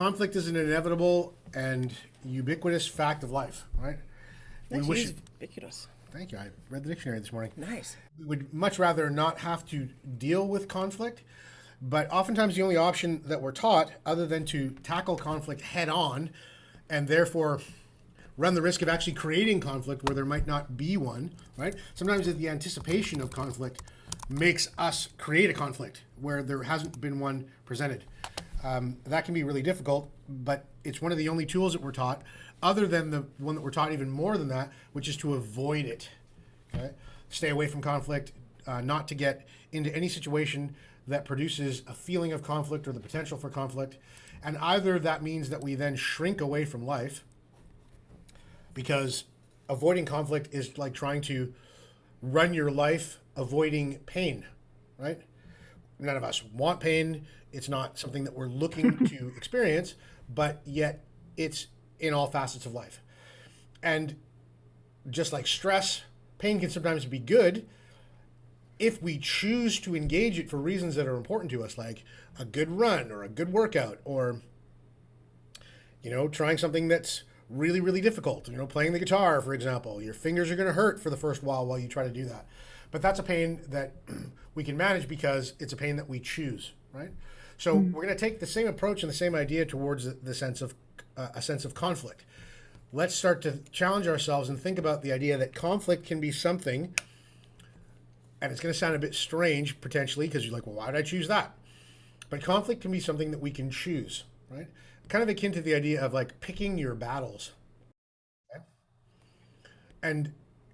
Conflict is an inevitable and ubiquitous fact of life, right? We wish It's ubiquitous. Thank you. I read the dictionary this morning. Nice. We would much rather not have to deal with conflict, but oftentimes the only option that we're taught, other than to tackle conflict head on and therefore run the risk of actually creating conflict where there might not be one, right? Sometimes the anticipation of conflict makes us create a conflict where there hasn't been one presented. That can be really difficult, but it's one of the only tools that we're taught, other than the one that we're taught even more than that, which is to avoid it. Okay? Stay away from conflict, not to get into any situation that produces a feeling of conflict or the potential for conflict. And either that means that we then shrink away from life, because avoiding conflict is like trying to run your life avoiding pain, right? None of us want pain. It's not something that we're looking to experience, but yet it's in all facets of life. And just like stress, pain can sometimes be good if we choose to engage it for reasons that are important to us, like a good run or a good workout, or, trying something that's really, really difficult. Playing the guitar, for example. Your fingers are going to hurt for the first while you try to do that. But that's a pain that we can manage because it's a pain that we choose, right? So we're going to take the same approach and the same idea towards the sense of a sense of conflict. Let's start to challenge ourselves and think about the idea that conflict can be something, and it's going to sound a bit strange potentially because you're like, well, why did I choose that? But conflict can be something that we can choose, right? Kind of akin to the idea of like picking your battles. Okay? And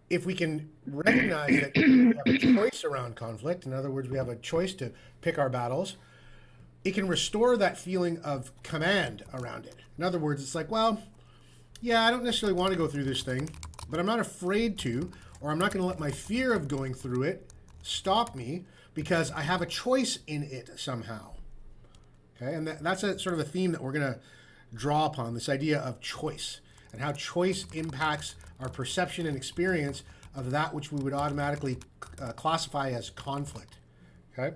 if we can recognize that we have a choice around conflict, in other words, we have a choice to pick our battles, it can restore that feeling of command around it. In other words, it's like, well, yeah, I don't necessarily want to go through this thing, but I'm not afraid to, or I'm not going to let my fear of going through it stop me because I have a choice in it somehow. Okay, and that's a sort of a theme that we're going to draw upon, this idea of choice and how choice impacts our perception and experience of that which we would automatically classify as conflict. Okay.